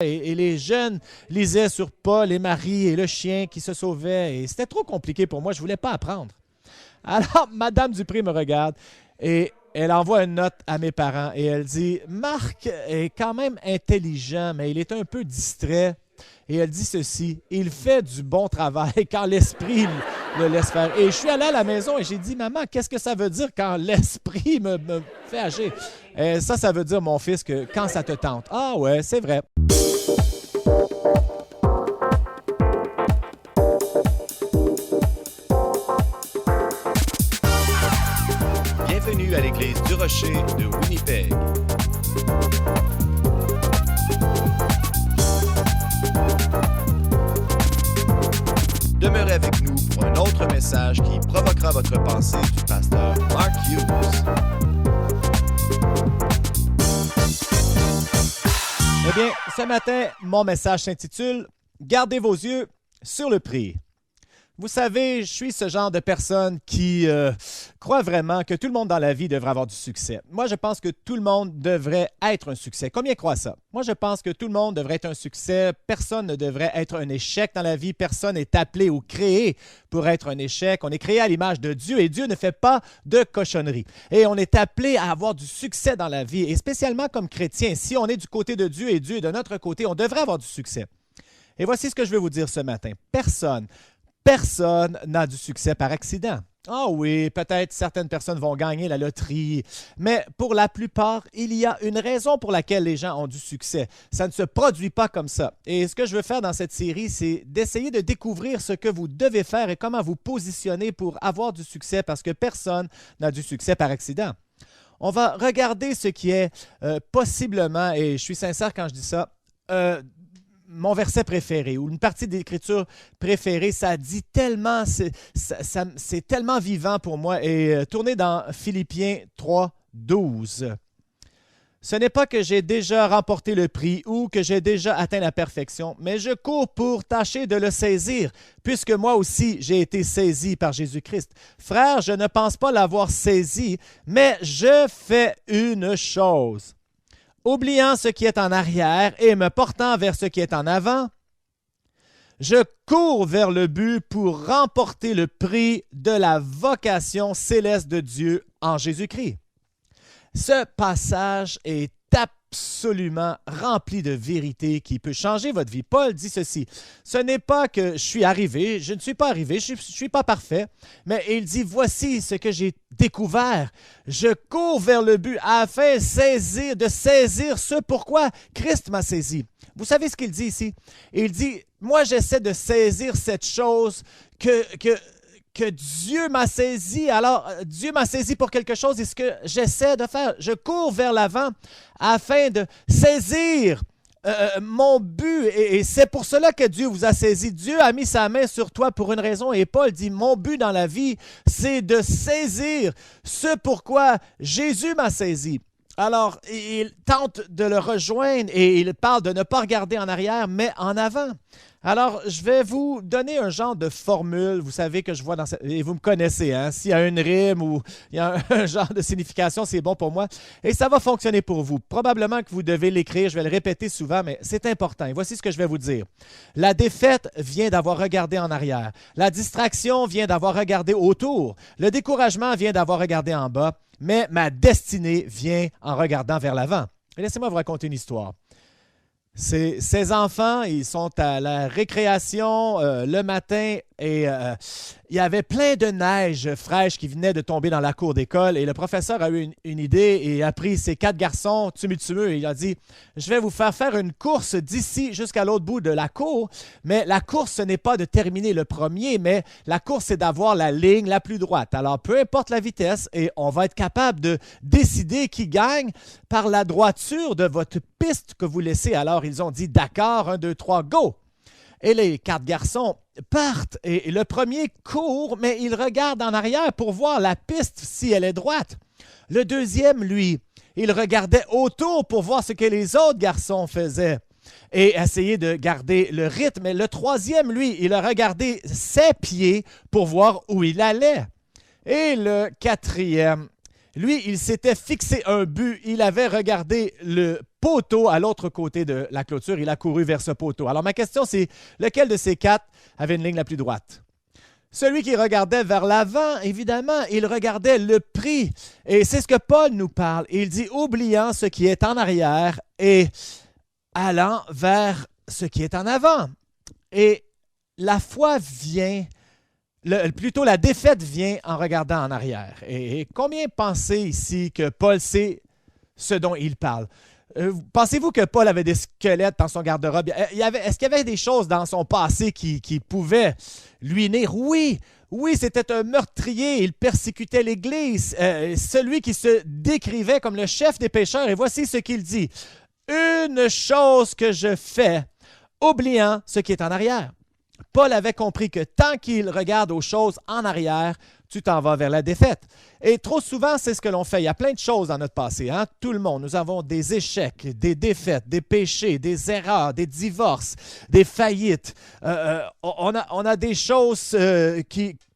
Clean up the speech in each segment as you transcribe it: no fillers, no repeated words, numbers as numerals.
Et les jeunes lisaient sur Paul et Marie et le chien qui se sauvait. Et c'était trop compliqué pour moi, je ne voulais pas apprendre. Alors, Madame Dupré me regarde et elle envoie une note à mes parents et elle dit, Marc est quand même intelligent, mais il est un peu distrait. Et elle dit ceci, il fait du bon travail quand l'esprit le laisse faire. Et je suis allé à la maison et j'ai dit, maman, qu'est-ce que ça veut dire quand l'esprit me fait agir? Et ça veut dire, mon fils, que quand ça te tente. Ah ouais, c'est vrai. Bienvenue à l'Église du Rocher de Winnipeg. Demeurez avec nous pour un autre message qui provoquera votre pensée du pasteur Mark Hughes. Eh bien, ce matin, mon message s'intitule « Gardez vos yeux sur le prix ». Vous savez, je suis ce genre de personne qui croit vraiment que tout le monde dans la vie devrait avoir du succès. Moi, je pense que tout le monde devrait être un succès. Combien croient ça? Moi, je pense que tout le monde devrait être un succès. Personne ne devrait être un échec dans la vie. Personne n'est appelé ou créé pour être un échec. On est créé à l'image de Dieu et Dieu ne fait pas de cochonneries. Et on est appelé à avoir du succès dans la vie. Et spécialement comme chrétien, si on est du côté de Dieu et Dieu est de notre côté, on devrait avoir du succès. Et voici ce que je vais vous dire ce matin. Personne n'a du succès par accident. Ah oui, peut-être certaines personnes vont gagner la loterie, mais pour la plupart, il y a une raison pour laquelle les gens ont du succès. Ça ne se produit pas comme ça. Et ce que je veux faire dans cette série, c'est d'essayer de découvrir ce que vous devez faire et comment vous positionner pour avoir du succès, parce que personne n'a du succès par accident. On va regarder ce qui est possiblement, et je suis sincère quand je dis ça, mon verset préféré ou une partie d'écriture préférée, ça dit tellement, c'est tellement vivant pour moi. Et tournez dans Philippiens 3, 12. Ce n'est pas que j'ai déjà remporté le prix ou que j'ai déjà atteint la perfection, mais je cours pour tâcher de le saisir, puisque moi aussi j'ai été saisi par Jésus-Christ. Frère, je ne pense pas l'avoir saisi, mais je fais une chose. Oubliant ce qui est en arrière et me portant vers ce qui est en avant, je cours vers le but pour remporter le prix de la vocation céleste de Dieu en Jésus-Christ. Ce passage est absolument rempli de vérité qui peut changer votre vie. Paul dit ceci, ce n'est pas que je suis arrivé, je ne suis pas arrivé, je ne suis pas parfait, mais il dit, voici ce que j'ai découvert. Je cours vers le but afin de saisir ce pourquoi Christ m'a saisi. Vous savez ce qu'il dit ici? Il dit, moi j'essaie de saisir cette chose que Dieu m'a saisi. Alors, Dieu m'a saisi pour quelque chose et ce que j'essaie de faire, je cours vers l'avant afin de saisir mon but. Et c'est pour cela que Dieu vous a saisi. Dieu a mis sa main sur toi pour une raison. Et Paul dit, mon but dans la vie, c'est de saisir ce pourquoi Jésus m'a saisi. Alors, il tente de le rejoindre et il parle de ne pas regarder en arrière, mais en avant. Alors, je vais vous donner un genre de formule, vous savez que je vois dans cette... Et vous me connaissez, hein? S'il y a une rime ou il y a un genre de signification, c'est bon pour moi. Et ça va fonctionner pour vous. Probablement que vous devez l'écrire, je vais le répéter souvent, mais c'est important. Et voici ce que je vais vous dire. La défaite vient d'avoir regardé en arrière. La distraction vient d'avoir regardé autour. Le découragement vient d'avoir regardé en bas. Mais ma destinée vient en regardant vers l'avant. Et laissez-moi vous raconter une histoire. Ces enfants, ils sont à la récréation le matin et il y avait plein de neige fraîche qui venait de tomber dans la cour d'école et le professeur a eu une idée et a pris ces 4 garçons tumultueux et il a dit « Je vais vous faire une course d'ici jusqu'à l'autre bout de la cour, mais la course, ce n'est pas de terminer le premier, mais la course, c'est d'avoir la ligne la plus droite. Alors, peu importe la vitesse et on va être capable de décider qui gagne par la droiture de votre piste que vous laissez. » Alors, ils ont dit « D'accord, 1, 2, 3, go! » Et les 4 garçons partent et le premier court, mais il regarde en arrière pour voir la piste si elle est droite. Le deuxième, lui, il regardait autour pour voir ce que les autres garçons faisaient et essayer de garder le rythme. Et le troisième, lui, il a regardé ses pieds pour voir où il allait. Et le quatrième, lui, il s'était fixé un but. Il avait regardé le poteau à l'autre côté de la clôture. Il a couru vers ce poteau. Alors ma question, c'est lequel de ces quatre avait une ligne la plus droite? Celui qui regardait vers l'avant, évidemment, il regardait le prix. Et c'est ce que Paul nous parle. Il dit, oubliant ce qui est en arrière et allant vers ce qui est en avant. Et la foi vient, plutôt la défaite vient en regardant en arrière. Et combien pensez ici que Paul sait ce dont il parle? Pensez-vous que Paul avait des squelettes dans son garde-robe? Est-ce qu'il y avait des choses dans son passé qui pouvaient lui nuire? Oui, c'était un meurtrier. Il persécutait l'Église. Celui qui se décrivait comme le chef des pécheurs. Et voici ce qu'il dit. Une chose que je fais, oubliant ce qui est en arrière. Paul avait compris que tant qu'il regarde aux choses en arrière, tu t'en vas vers la défaite. Et trop souvent, c'est ce que l'on fait. Il y a plein de choses dans notre passé. Hein? Tout le monde. Nous avons des échecs, des défaites, des péchés, des erreurs, des divorces, des faillites. On a des choses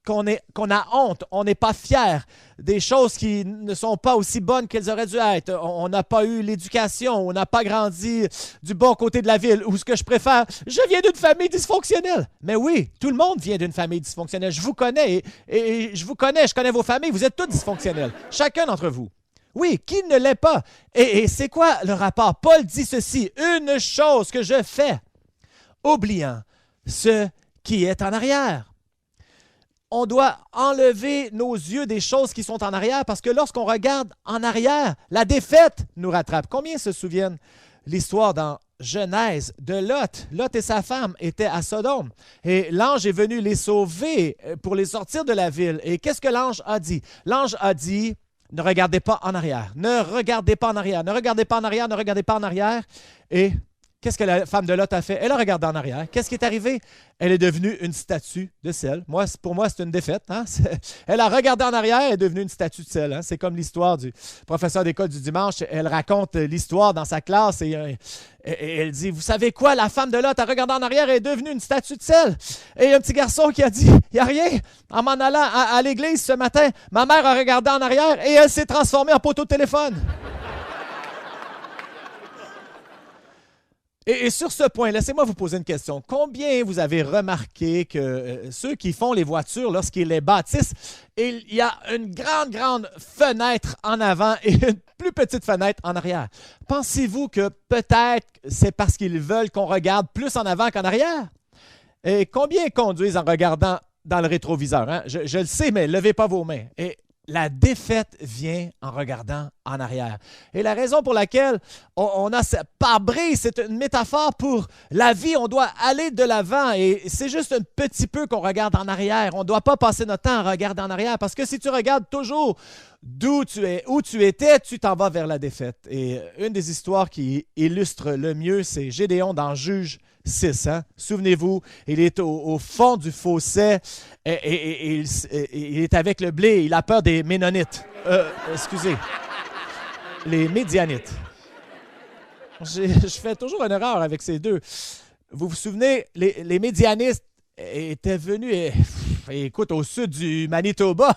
qu'on a honte, on n'est pas fier, des choses qui ne sont pas aussi bonnes qu'elles auraient dû être. On n'a pas eu l'éducation, on n'a pas grandi du bon côté de la ville. Ou ce que je préfère, je viens d'une famille dysfonctionnelle. Mais oui, tout le monde vient d'une famille dysfonctionnelle. Je vous connais et je connais vos familles. Vous êtes tous dysfonctionnels, chacun d'entre vous. Oui, qui ne l'est pas? Et c'est quoi le rapport? Paul dit ceci, une chose que je fais, oubliant ce qui est en arrière. On doit enlever nos yeux des choses qui sont en arrière parce que lorsqu'on regarde en arrière, la défaite nous rattrape. Combien se souviennent l'histoire dans Genèse de Lot? Lot et sa femme étaient à Sodome et l'ange est venu les sauver pour les sortir de la ville. Et qu'est-ce que l'ange a dit? L'ange a dit, ne regardez pas en arrière, ne regardez pas en arrière, ne regardez pas en arrière, ne regardez pas en arrière. Et qu'est-ce que la femme de Lot a fait? Elle a regardé en arrière. Qu'est-ce qui est arrivé? Elle est devenue une statue de sel. Pour moi, c'est une défaite. Hein? Elle a regardé en arrière et est devenue une statue de sel. Hein? C'est comme l'histoire du professeur d'école du dimanche. Elle raconte l'histoire dans sa classe et elle dit, vous savez quoi? La femme de Lot a regardé en arrière et est devenue une statue de sel. Et il y a un petit garçon qui a dit, il n'y a rien. En m'en allant à l'église ce matin, ma mère a regardé en arrière et elle s'est transformée en poteau de téléphone. Et sur ce point, laissez-moi vous poser une question. Combien vous avez remarqué que ceux qui font les voitures, lorsqu'ils les bâtissent, il y a une grande fenêtre en avant et une plus petite fenêtre en arrière? Pensez-vous que peut-être c'est parce qu'ils veulent qu'on regarde plus en avant qu'en arrière? Et combien conduisent en regardant dans le rétroviseur? Hein? Je le sais, mais levez pas vos mains. Et la défaite vient en regardant en arrière. Et la raison pour laquelle on a cette pare-brise, c'est une métaphore pour la vie. On doit aller de l'avant et c'est juste un petit peu qu'on regarde en arrière. On ne doit pas passer notre temps à regarder en arrière parce que si tu regardes toujours où tu étais, tu t'en vas vers la défaite. Et une des histoires qui illustre le mieux, c'est Gédéon dans Juge 6. Hein? Souvenez-vous, il est au fond du fossé et il est avec le blé. Il a peur des Ménonites. Excusez. Les Médianites. Je fais toujours une erreur avec ces deux. Vous vous souvenez, les Médianites étaient venus, écoute, au sud du Manitoba.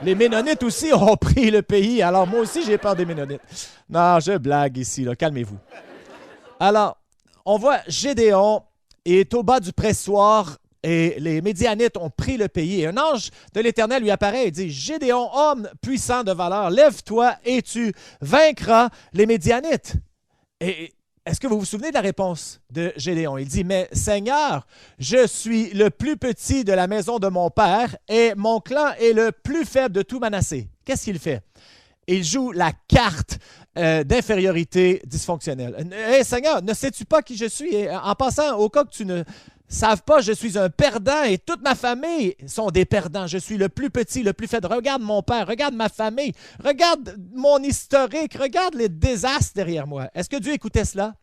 Les Ménonites aussi ont pris le pays. Alors moi aussi, j'ai peur des Ménonites. Non, je blague ici, là, calmez-vous. Alors, on voit Gédéon est au bas du pressoir et les Médianites ont pris le pays. Et un ange de l'Éternel lui apparaît et dit, Gédéon, homme puissant de valeur, lève-toi et tu vaincras les Médianites. Et est-ce que vous vous souvenez de la réponse de Gédéon? Il dit, mais Seigneur, je suis le plus petit de la maison de mon père et mon clan est le plus faible de tout Manassé. Qu'est-ce qu'il fait? Il joue la carte d'infériorité dysfonctionnelle. Hey, Seigneur, ne sais-tu pas qui je suis? Et en passant, au cas que tu ne saves pas, je suis un perdant et toute ma famille sont des perdants. Je suis le plus petit, le plus faible. Regarde mon père, regarde ma famille, regarde mon historique, regarde les désastres derrière moi. Est-ce que Dieu écoutait cela?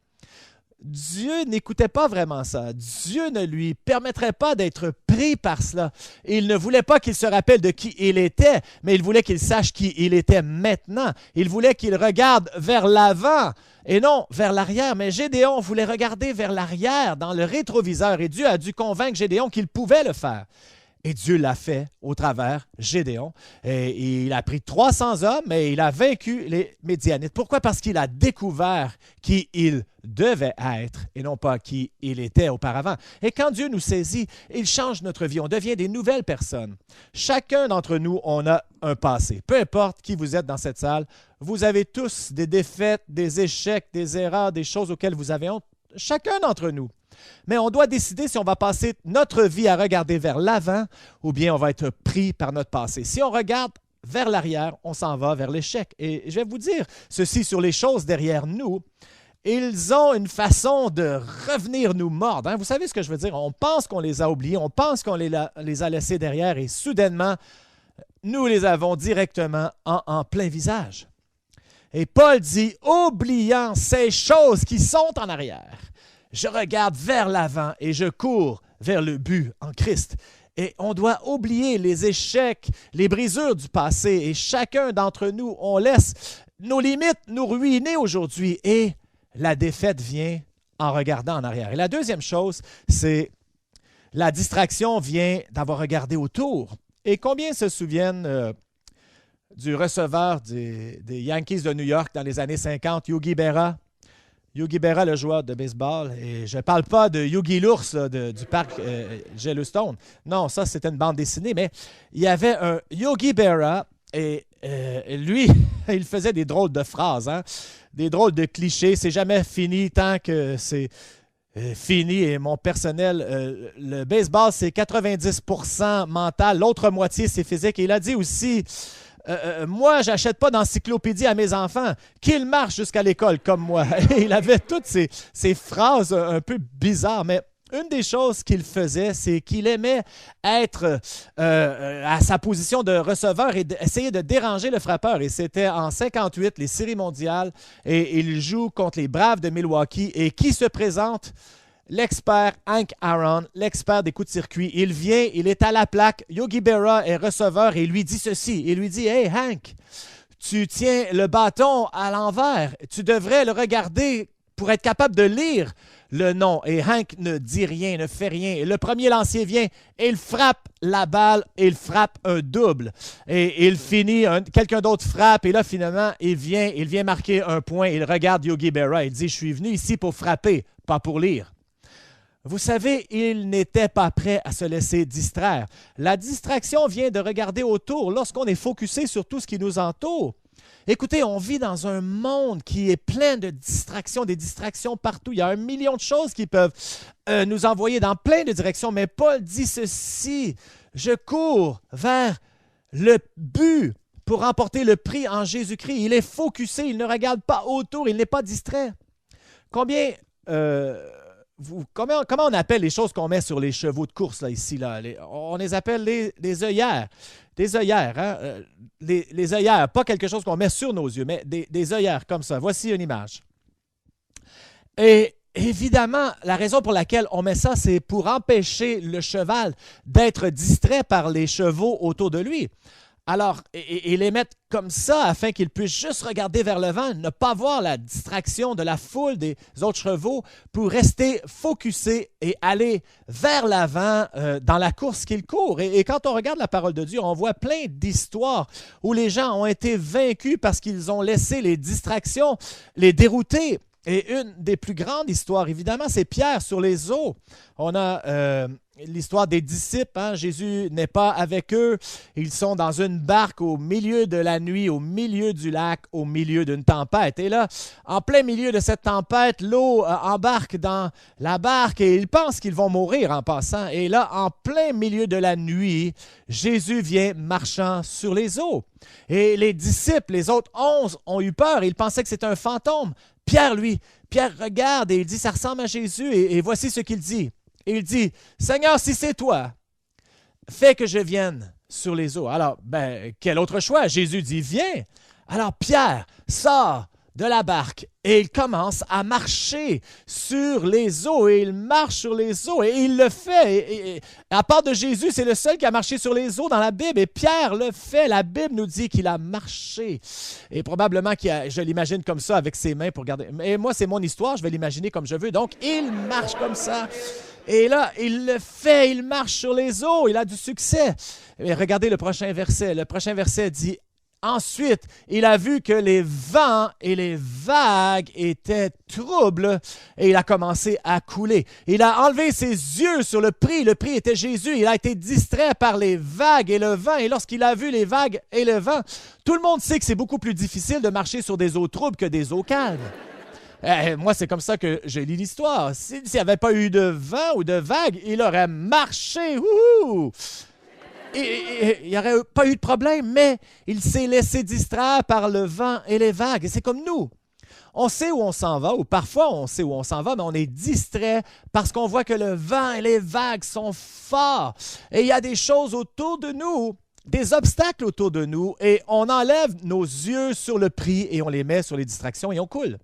Dieu n'écoutait pas vraiment ça. Dieu ne lui permettrait pas d'être pris par cela. Il ne voulait pas qu'il se rappelle de qui il était, mais il voulait qu'il sache qui il était maintenant. Il voulait qu'il regarde vers l'avant et non vers l'arrière. Mais Gédéon voulait regarder vers l'arrière dans le rétroviseur et Dieu a dû convaincre Gédéon qu'il pouvait le faire. Et Dieu l'a fait au travers Gédéon. Et il a pris 300 hommes et il a vaincu les Médianites. Pourquoi? Parce qu'il a découvert qui il devait être et non pas qui il était auparavant. Et quand Dieu nous saisit, il change notre vie. On devient des nouvelles personnes. Chacun d'entre nous, on a un passé. Peu importe qui vous êtes dans cette salle, vous avez tous des défaites, des échecs, des erreurs, des choses auxquelles vous avez honte. Chacun d'entre nous. Mais on doit décider si on va passer notre vie à regarder vers l'avant ou bien on va être pris par notre passé. Si on regarde vers l'arrière, on s'en va vers l'échec. Et je vais vous dire ceci sur les choses derrière nous. Ils ont une façon de revenir nous mordre. Hein? Vous savez ce que je veux dire? On pense qu'on les a oubliés, on pense qu'on les a laissés derrière et soudainement, nous les avons directement en plein visage. Et Paul dit, oubliant ces choses qui sont en arrière, je regarde vers l'avant et je cours vers le but en Christ. Et on doit oublier les échecs, les brisures du passé. Et chacun d'entre nous, on laisse nos limites nous ruiner aujourd'hui. Et la défaite vient en regardant en arrière. Et la deuxième chose, c'est la distraction vient d'avoir regardé autour. Et combien se souviennent du receveur des Yankees de New York dans les années 50, Yogi Berra? Yogi Berra, le joueur de baseball. Et je ne parle pas de Yogi l'ours du parc Yellowstone. Non, ça, c'était une bande dessinée. Mais il y avait un Yogi Berra et lui, il faisait des drôles de phrases, hein? Des drôles de clichés. C'est jamais fini tant que c'est fini. Et mon personnel, le baseball, c'est 90% mental. L'autre moitié, c'est physique. Et il a dit aussi... moi, je n'achète pas d'encyclopédie à mes enfants, qu'ils marchent jusqu'à l'école comme moi. Et il avait toutes ces phrases un peu bizarres, mais une des choses qu'il faisait, c'est qu'il aimait être à sa position de receveur et essayer de déranger le frappeur. Et c'était en 58, les séries mondiales, et il joue contre les Braves de Milwaukee. Et qui se présente? L'expert Hank Aaron, l'expert des coups de circuit. Il vient, il est à la plaque. Yogi Berra est receveur et il lui dit ceci. Il lui dit, « Hey Hank, tu tiens le bâton à l'envers. Tu devrais le regarder pour être capable de lire le nom. » Et Hank ne dit rien, ne fait rien. Et le premier lancier vient et il frappe la balle et il frappe un double. Et il finit, quelqu'un d'autre frappe et là finalement, il vient marquer un point. Il regarde Yogi Berra. Il dit, « Je suis venu ici pour frapper, pas pour lire. » Vous savez, il n'était pas prêt à se laisser distraire. La distraction vient de regarder autour lorsqu'on est focusé sur tout ce qui nous entoure. Écoutez, on vit dans un monde qui est plein de distractions, des distractions partout. Il y a 1 million de choses qui peuvent nous envoyer dans plein de directions. Mais Paul dit ceci, « Je cours vers le but pour remporter le prix en Jésus-Christ. » Il est focusé, il ne regarde pas autour, il n'est pas distrait. Comment on appelle les choses qu'on met sur les chevaux de course là, ici? Là? On les appelle des œillères. Des œillères, hein? Les œillères, pas quelque chose qu'on met sur nos yeux, mais des œillères comme ça. Voici une image. Et évidemment, la raison pour laquelle on met ça, c'est pour empêcher le cheval d'être distrait par les chevaux autour de lui. Alors, et les mettre comme ça afin qu'ils puissent juste regarder vers le vent, ne pas voir la distraction de la foule des autres chevaux pour rester focusés et aller vers l'avant dans la course qu'ils courent. Et quand on regarde la parole de Dieu, on voit plein d'histoires où les gens ont été vaincus parce qu'ils ont laissé les distractions les dérouter. Et une des plus grandes histoires, évidemment, c'est Pierre sur les eaux. On a l'histoire des disciples. Hein? Jésus n'est pas avec eux. Ils sont dans une barque au milieu de la nuit, au milieu du lac, au milieu d'une tempête. Et là, en plein milieu de cette tempête, l'eau embarque dans la barque et ils pensent qu'ils vont mourir en passant. Et là, en plein milieu de la nuit, Jésus vient marchant sur les eaux. Et les disciples, les autres 11, ont eu peur. Ils pensaient que c'était un fantôme. Pierre regarde et il dit, ça ressemble à Jésus. Et voici ce qu'il dit. Il dit, Seigneur, si c'est toi, fais que je vienne sur les eaux. Alors, quel autre choix? Jésus dit, viens. Alors, Pierre sort de la barque et il commence à marcher sur les eaux et il marche sur les eaux et il le fait. Et à part de Jésus, c'est le seul qui a marché sur les eaux dans la Bible et Pierre le fait. La Bible nous dit qu'il a marché et probablement je l'imagine comme ça avec ses mains pour garder. Et moi, c'est mon histoire, je vais l'imaginer comme je veux. Donc, il marche comme ça. Et là, il le fait, il marche sur les eaux, il a du succès. Et regardez le prochain verset. Le prochain verset dit, ensuite, il a vu que les vents et les vagues étaient troubles et il a commencé à couler. Il a enlevé ses yeux sur le prix était Jésus. Il a été distrait par les vagues et le vent et lorsqu'il a vu les vagues et le vent, tout le monde sait que c'est beaucoup plus difficile de marcher sur des eaux troubles que des eaux calmes. Moi, c'est comme ça que je lis l'histoire. S'il n'y avait pas eu de vent ou de vagues, il aurait marché. Wouhou! Et il n'y aurait pas eu de problème, mais il s'est laissé distraire par le vent et les vagues. Et c'est comme nous. On sait où on s'en va, ou parfois on sait où on s'en va, mais on est distrait parce qu'on voit que le vent et les vagues sont forts. Et il y a des choses autour de nous, des obstacles autour de nous, et on enlève nos yeux sur le prix et on les met sur les distractions et on coule.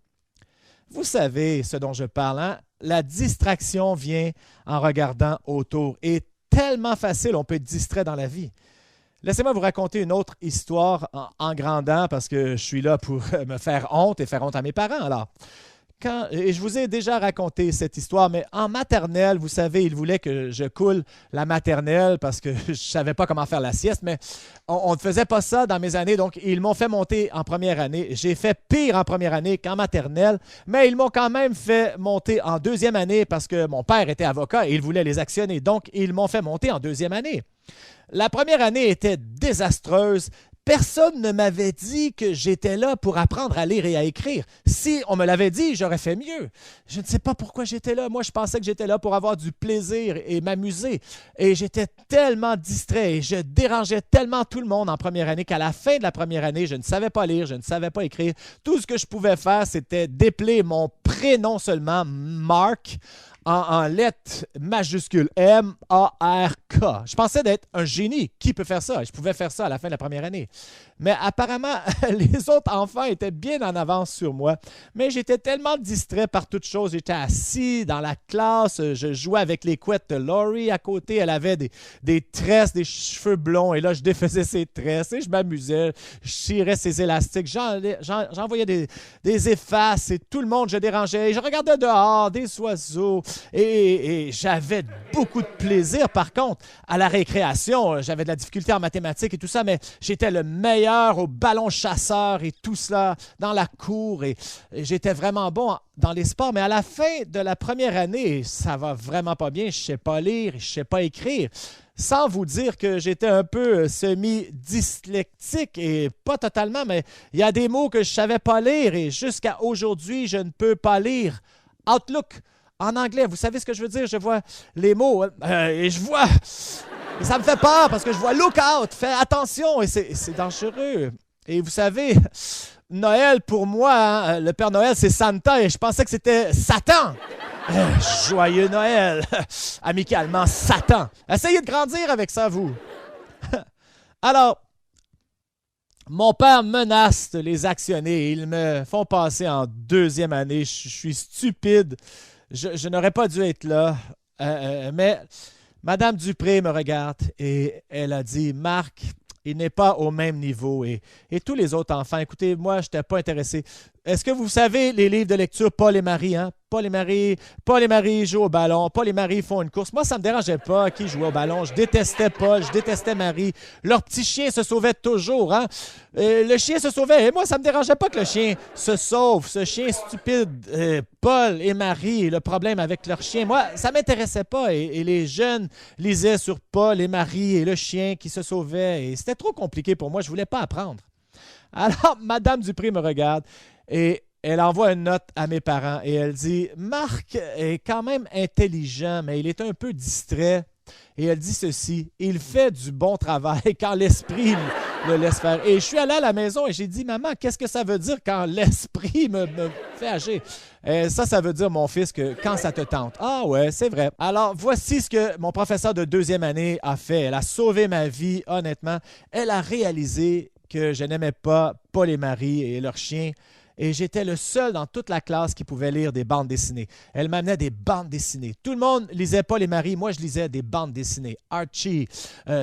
Vous savez ce dont je parle, hein? La distraction vient en regardant autour. Et tellement facile, on peut être distrait dans la vie. Laissez-moi vous raconter une autre histoire en grandant parce que je suis là pour me faire honte et faire honte à mes parents. Alors, et je vous ai déjà raconté cette histoire, mais en maternelle, vous savez, ils voulaient que je coule la maternelle parce que je ne savais pas comment faire la sieste, mais on ne faisait pas ça dans mes années, donc ils m'ont fait monter en première année. J'ai fait pire en première année qu'en maternelle, mais ils m'ont quand même fait monter en deuxième année parce que mon père était avocat et il voulait les actionner, donc ils m'ont fait monter en deuxième année. La première année était désastreuse. Personne ne m'avait dit que j'étais là pour apprendre à lire et à écrire. Si on me l'avait dit, j'aurais fait mieux. Je ne sais pas pourquoi j'étais là. Moi, je pensais que j'étais là pour avoir du plaisir et m'amuser. Et j'étais tellement distrait et je dérangeais tellement tout le monde en première année qu'à la fin de la première année, je ne savais pas lire, je ne savais pas écrire. Tout ce que je pouvais faire, c'était déplier mon prénom seulement, Mark, en lettres majuscules, M-A-R-K. Je pensais d'être un génie. Qui peut faire ça? Je pouvais faire ça à la fin de la première année. Mais apparemment, les autres enfants étaient bien en avance sur moi. Mais j'étais tellement distrait par toutes choses. J'étais assis dans la classe. Je jouais avec les couettes de Laurie à côté. Elle avait des tresses, des cheveux blonds. Et là, je défaisais ses tresses et je m'amusais. Je tirais ses élastiques. J'envoyais des effaces et tout le monde, je dérangeais. Et je regardais dehors des oiseaux. Et j'avais beaucoup de plaisir. Par contre, à la récréation, j'avais de la difficulté en mathématiques et tout ça, mais j'étais le meilleur au ballon chasseur et tout cela dans la cour. Et j'étais vraiment bon dans les sports. Mais à la fin de la première année, ça va vraiment pas bien. Je ne sais pas lire, je ne sais pas écrire. Sans vous dire que j'étais un peu semi-dyslexique et pas totalement, mais il y a des mots que je ne savais pas lire et jusqu'à aujourd'hui, je ne peux pas lire. Outlook. En anglais, vous savez ce que je veux dire? Je vois les mots et je vois... Et ça me fait peur parce que je vois look out, fais attention et c'est dangereux. Et vous savez, Noël pour moi, hein, le Père Noël c'est Santa et je pensais que c'était Satan. Joyeux Noël, amicalement Satan. Essayez de grandir avec ça, vous. Alors, mon père menace de les actionner. Ils me font passer en deuxième année. Je suis stupide. Je n'aurais pas dû être là. Mais Madame Dupré me regarde et elle a dit « Marc, il n'est pas au même niveau. » Et tous les autres enfants, écoutez, moi, je n'étais pas intéressé. Est-ce que vous savez les livres de lecture Paul et Marie, hein? Paul et Marie jouent au ballon. Paul et Marie font une course. Moi, ça ne me dérangeait pas qui jouait au ballon. Je détestais Paul, je détestais Marie. Leur petit chien se sauvait toujours. Hein? Le chien se sauvait. Et moi, ça ne me dérangeait pas que le chien se sauve. Ce chien stupide, Paul et Marie, le problème avec leur chien. Moi, ça ne m'intéressait pas. Et les jeunes lisaient sur Paul et Marie et le chien qui se sauvait. Et c'était trop compliqué pour moi. Je ne voulais pas apprendre. Alors, Madame Dupré me regarde et elle envoie une note à mes parents et elle dit « Marc est quand même intelligent, mais il est un peu distrait. » Et elle dit ceci « Il fait du bon travail quand l'esprit le laisse faire. » Et je suis allé à la maison et j'ai dit « Maman, qu'est-ce que ça veut dire quand l'esprit me fait agir? » Ça veut dire, mon fils, que quand ça te tente. Ah ouais, c'est vrai. Alors, voici ce que mon professeur de deuxième année a fait. Elle a sauvé ma vie, honnêtement. Elle a réalisé que je n'aimais pas Paul et Marie et leur chien. et j'étais le seul dans toute la classe qui pouvait lire des bandes dessinées. Elle m'amenait des bandes dessinées. Tout le monde lisait Paul et Marie. Moi, je lisais des bandes dessinées. Archie,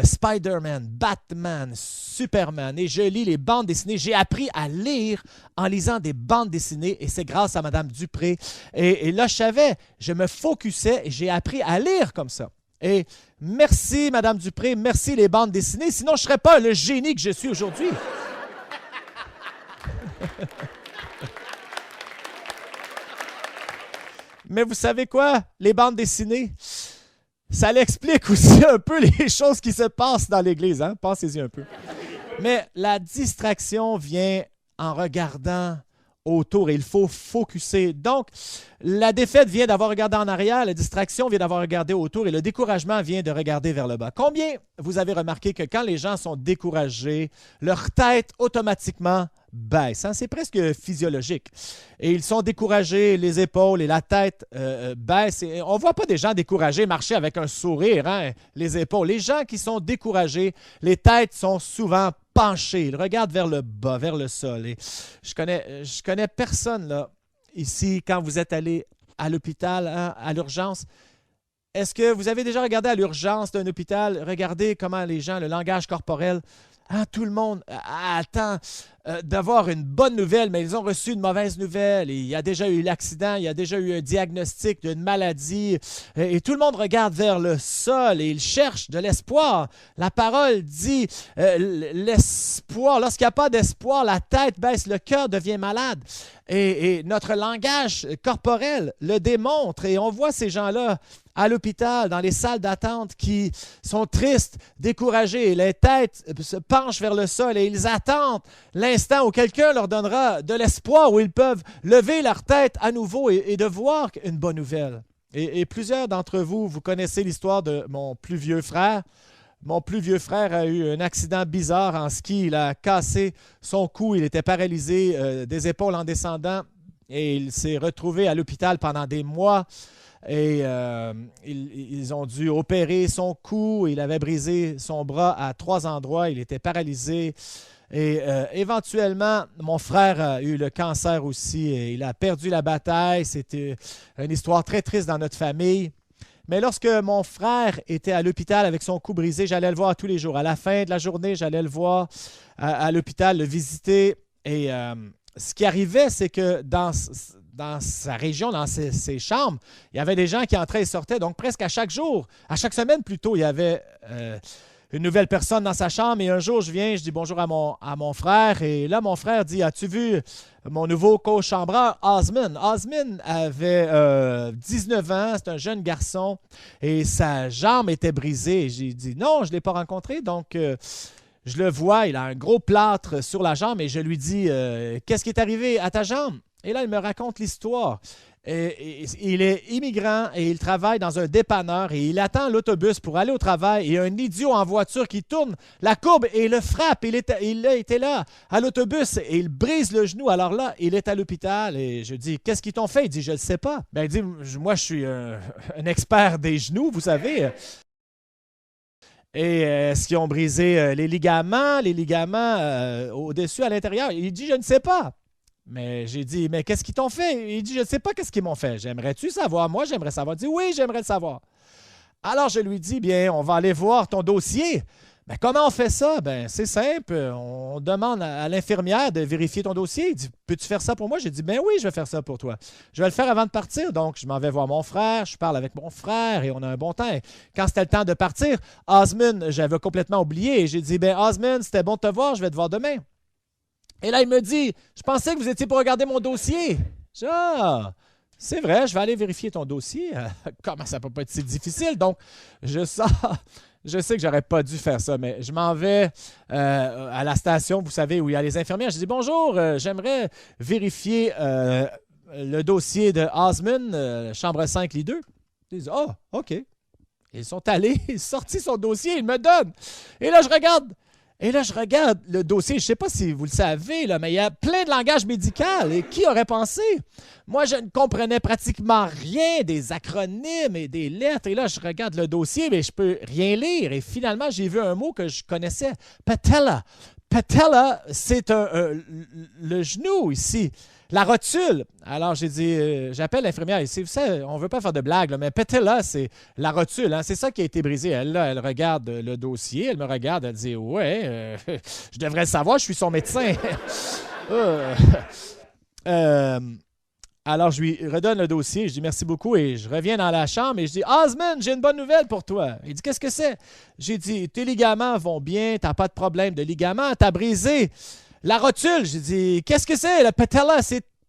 Spider-Man, Batman, Superman. Et je lis les bandes dessinées. J'ai appris à lire en lisant des bandes dessinées et c'est grâce à Mme Dupré. Et là, je me focusais et j'ai appris à lire comme ça. Et merci, Mme Dupré, merci les bandes dessinées, sinon je ne serais pas le génie que je suis aujourd'hui. Mais vous savez quoi? Les bandes dessinées, ça l'explique aussi un peu les choses qui se passent dans l'Église. Hein? Pensez-y un peu. Mais la distraction vient en regardant autour et il faut focusser. Donc, la défaite vient d'avoir regardé en arrière, la distraction vient d'avoir regardé autour et le découragement vient de regarder vers le bas. Combien vous avez remarqué que quand les gens sont découragés, leur tête automatiquement baisse? Hein? C'est presque physiologique. Et ils sont découragés, les épaules et la tête baissent. Et on ne voit pas des gens découragés marcher avec un sourire, hein? Les épaules. Les gens qui sont découragés, les têtes sont souvent penchées. Ils regardent vers le bas, vers le sol. Et je connais personne là, ici, quand vous êtes allé à l'hôpital, hein, à l'urgence. Est-ce que vous avez déjà regardé à l'urgence d'un hôpital? Regardez comment les gens, le langage corporel, hein, tout le monde attend d'avoir une bonne nouvelle, mais ils ont reçu une mauvaise nouvelle. Et il y a déjà eu l'accident, il y a déjà eu un diagnostic d'une maladie. Et tout le monde regarde vers le sol et il cherche de l'espoir. La parole dit l'espoir. Lorsqu'il n'y a pas d'espoir, la tête baisse, le cœur devient malade. Et notre langage corporel le démontre. Et on voit ces gens-là à l'hôpital, dans les salles d'attente, qui sont tristes, découragés. Les têtes se penchent vers le sol et ils attendent l'instant où quelqu'un leur donnera de l'espoir, où ils peuvent lever leur tête à nouveau et de voir une bonne nouvelle. Et plusieurs d'entre vous, vous connaissez l'histoire de mon plus vieux frère. Mon plus vieux frère a eu un accident bizarre en ski. Il a cassé son cou, il était paralysé des épaules en descendant et il s'est retrouvé à l'hôpital pendant des mois. Et ils ont dû opérer son cou. Il avait brisé son bras à 3 endroits. Il était paralysé. Et éventuellement, mon frère a eu le cancer aussi. Et il a perdu la bataille. C'était une histoire très triste dans notre famille. Mais lorsque mon frère était à l'hôpital avec son cou brisé, j'allais le voir tous les jours. À la fin de la journée, j'allais le voir à l'hôpital, le visiter. Et ce qui arrivait, c'est que dans sa région, dans ses chambres, il y avait des gens qui entraient et sortaient. Donc, presque à chaque jour, à chaque semaine plutôt, il y avait une nouvelle personne dans sa chambre. Et un jour, je viens, je dis bonjour à mon frère. Et là, mon frère dit, as-tu vu mon nouveau co-chambreur, Osman? Osman avait 19 ans, c'est un jeune garçon. Et sa jambe était brisée. Et j'ai dit, non, je ne l'ai pas rencontré. Donc, je le vois, il a un gros plâtre sur la jambe. Et je lui dis, qu'est-ce qui est arrivé à ta jambe? Et là, il me raconte l'histoire. Il est immigrant et il travaille dans un dépanneur et il attend l'autobus pour aller au travail et un idiot en voiture qui tourne la courbe et le frappe. Il était là à l'autobus et il brise le genou. Alors là, il est à l'hôpital et je dis, qu'est-ce qu'ils t'ont fait? Il dit, je ne le sais pas. Ben, il dit, moi, je suis un expert des genoux, vous savez. Et est-ce qu'ils ont brisé les ligaments au-dessus, à l'intérieur? Il dit, je ne sais pas. Mais j'ai dit, mais qu'est-ce qu'ils t'ont fait? Il dit, je ne sais pas qu'est-ce qu'ils m'ont fait. J'aimerais-tu savoir? Moi, j'aimerais savoir. Il dit, oui, j'aimerais le savoir. Alors, je lui dis, bien, on va aller voir ton dossier. Ben, comment on fait ça? Ben, c'est simple. On demande à l'infirmière de vérifier ton dossier. Il dit, peux-tu faire ça pour moi? J'ai dit, ben oui, je vais faire ça pour toi. Je vais le faire avant de partir. Donc, je m'en vais voir mon frère. Je parle avec mon frère et on a un bon temps. Et quand c'était le temps de partir, Osman, j'avais complètement oublié. Et j'ai dit, ben, Osman, c'était bon de te voir. Je vais te voir demain. Et là, il me dit, je pensais que vous étiez pour regarder mon dossier. Je dis, ah, c'est vrai, je vais aller vérifier ton dossier. Comment ça peut pas être si difficile? Donc, je sais que j'aurais pas dû faire ça, mais je m'en vais à la station, vous savez, où il y a les infirmières. Je dis, bonjour, j'aimerais vérifier le dossier de Osman, chambre 5, lit 2. Ils disent, ah, OK. Ils sont allés, ils ont sorti son dossier, ils me donnent. Et là, je regarde le dossier. Je ne sais pas si vous le savez, là, mais il y a plein de langage médical. Et qui aurait pensé? Moi, je ne comprenais pratiquement rien des acronymes et des lettres. Et là, je regarde le dossier, mais je ne peux rien lire. Et finalement, j'ai vu un mot que je connaissais. Patella. Patella, c'est le genou ici. La rotule. Alors, j'ai dit, j'appelle l'infirmière ici. Vous savez, on ne veut pas faire de blague, là, mais patella, c'est la rotule. Hein, c'est ça qui a été brisé. Elle, là, elle regarde le dossier. Elle me regarde. Elle dit, ouais, je devrais le savoir, je suis son médecin. Alors, je lui redonne le dossier. Je dis merci beaucoup et je reviens dans la chambre et je dis Osmond, j'ai une bonne nouvelle pour toi. Il dit qu'est-ce que c'est? J'ai dit tes ligaments vont bien, t'as pas de problème de ligaments, t'as brisé la rotule. J'ai dit qu'est-ce que c'est? Le patella,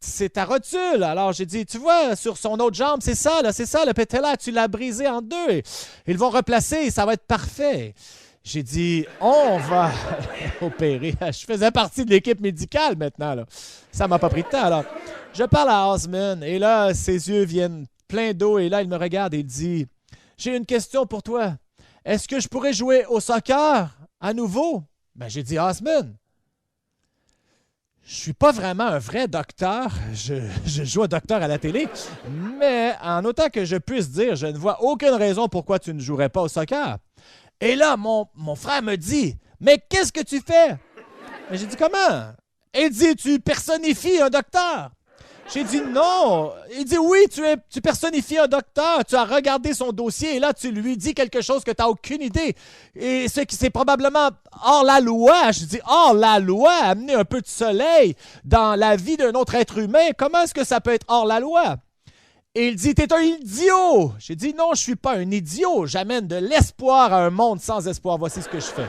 c'est ta rotule. Alors, j'ai dit tu vois, sur son autre jambe, c'est ça, le patella, tu l'as brisé en deux. Ils vont replacer, ça va être parfait. J'ai dit, on va opérer. Je faisais partie de l'équipe médicale maintenant. Là. Ça m'a pas pris de temps. Alors, je parle à Osmond et là, ses yeux viennent pleins d'eau et là, il me regarde et il dit, j'ai une question pour toi. Est-ce que je pourrais jouer au soccer à nouveau? Ben, j'ai dit, Osmond, je suis pas vraiment un vrai docteur. Je joue un docteur à la télé. Mais en autant que je puisse dire, je ne vois aucune raison pourquoi tu ne jouerais pas au soccer. Et là, mon frère me dit, mais qu'est-ce que tu fais? Et j'ai dit, comment? Il dit, tu personnifies un docteur. J'ai dit, non. Il dit, oui, tu personnifies un docteur. Tu as regardé son dossier et là, tu lui dis quelque chose que tu n'as aucune idée. Et ce qui c'est probablement hors la loi. Je dis, hors la loi, amener un peu de soleil dans la vie d'un autre être humain. Comment est-ce que ça peut être hors la loi? Et il dit, t'es un idiot. J'ai dit, non, je suis pas un idiot. J'amène de l'espoir à un monde sans espoir. Voici ce que je fais.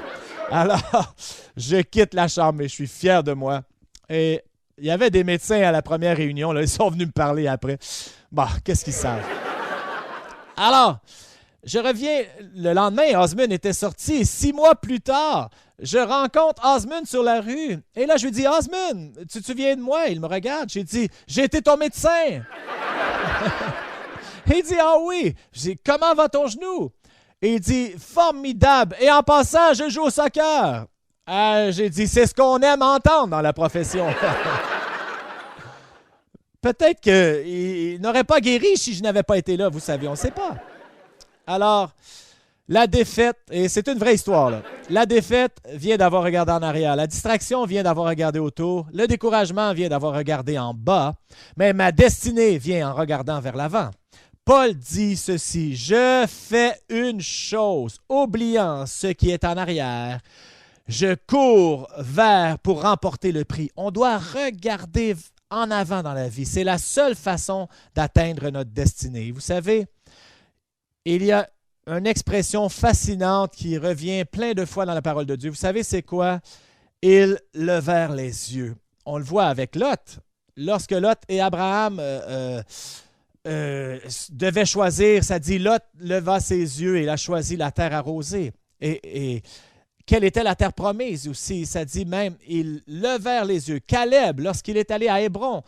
Alors, je quitte la chambre et je suis fier de moi. Et il y avait des médecins à la première réunion. Là, ils sont venus me parler après. Bon, qu'est-ce qu'ils savent? Alors, je reviens le lendemain. Osmond était sorti. 6 mois plus tard, je rencontre Osmond sur la rue. Et là, je lui dis, Osmond, tu te souviens de moi? Il me regarde. J'ai dit, j'ai été ton médecin. Il dit, ah oui. J'ai dit, comment va ton genou? Et il dit, formidable. Et en passant, je joue au soccer. J'ai dit, c'est ce qu'on aime entendre dans la profession. Peut-être qu'il n'aurait pas guéri si je n'avais pas été là, vous savez, on ne sait pas. Alors, la défaite, et c'est une vraie histoire, là. La défaite vient d'avoir regardé en arrière. La distraction vient d'avoir regardé autour. Le découragement vient d'avoir regardé en bas. Mais ma destinée vient en regardant vers l'avant. Paul dit ceci, « Je fais une chose, oubliant ce qui est en arrière. Je cours vers pour remporter le prix. » On doit regarder en avant dans la vie. C'est la seule façon d'atteindre notre destinée. Vous savez, il y a une expression fascinante qui revient plein de fois dans la parole de Dieu. Vous savez, c'est quoi? Ils levèrent les yeux. On le voit avec Lot. Lorsque Lot et Abraham devaient choisir, ça dit Lot leva ses yeux et il a choisi la terre arrosée. Et quelle était la terre promise aussi? Ça dit même, ils levèrent les yeux. Caleb, lorsqu'il est allé à Hébron,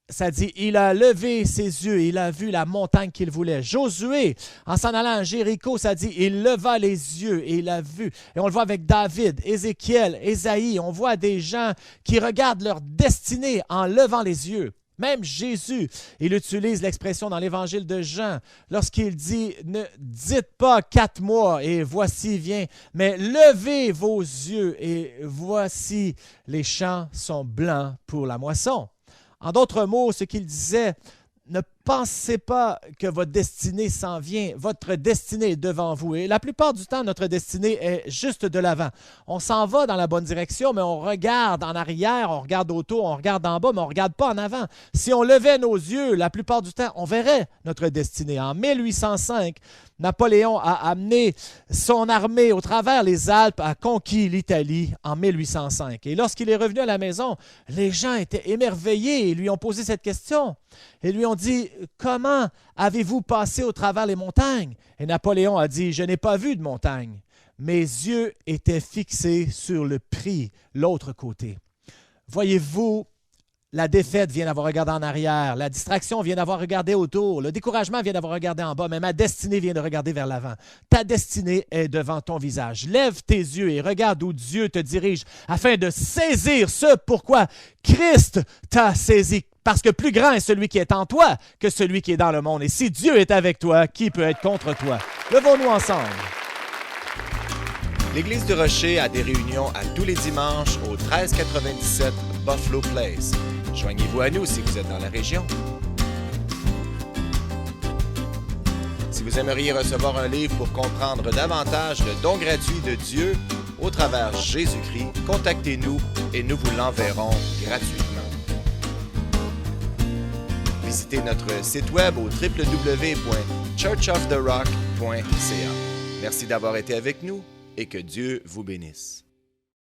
ça dit, il a levé ses yeux, il a vu la montagne qu'il voulait. Josué, en s'en allant à Jéricho, ça dit, il leva les yeux et il a vu. Et on le voit avec David, Ézéchiel, Ésaïe. On voit des gens qui regardent leur destinée en levant les yeux. Même Jésus, il utilise l'expression dans l'évangile de Jean lorsqu'il dit « Ne dites pas 4 mois et voici vient, mais levez vos yeux et voici les champs sont blancs pour la moisson. » En d'autres mots, ce qu'il disait, ne pensez pas que votre destinée s'en vient. Votre destinée est devant vous. Et la plupart du temps, notre destinée est juste de l'avant. On s'en va dans la bonne direction, mais on regarde en arrière, on regarde autour, on regarde en bas, mais on ne regarde pas en avant. Si on levait nos yeux, la plupart du temps, on verrait notre destinée. En 1805, Napoléon a amené son armée au travers les Alpes, a conquis l'Italie en 1805. Et lorsqu'il est revenu à la maison, les gens étaient émerveillés et lui ont posé cette question. Ils lui ont dit, « Comment avez-vous passé au travers les montagnes? » Et Napoléon a dit, « Je n'ai pas vu de montagne. » Mes yeux étaient fixés sur le prix, l'autre côté. Voyez-vous, la défaite vient d'avoir regardé en arrière, la distraction vient d'avoir regardé autour, le découragement vient d'avoir regardé en bas, mais ma destinée vient de regarder vers l'avant. Ta destinée est devant ton visage. Lève tes yeux et regarde où Dieu te dirige afin de saisir ce pourquoi Christ t'a saisi. Parce que plus grand est celui qui est en toi que celui qui est dans le monde. Et si Dieu est avec toi, qui peut être contre toi? Levons-nous ensemble. L'Église du Rocher a des réunions à tous les dimanches au 1397 Buffalo Place. Joignez-vous à nous si vous êtes dans la région. Si vous aimeriez recevoir un livre pour comprendre davantage le don gratuit de Dieu au travers Jésus-Christ, contactez-nous et nous vous l'enverrons gratuitement. Visitez notre site web au www.churchoftherock.ca. Merci d'avoir été avec nous et que Dieu vous bénisse.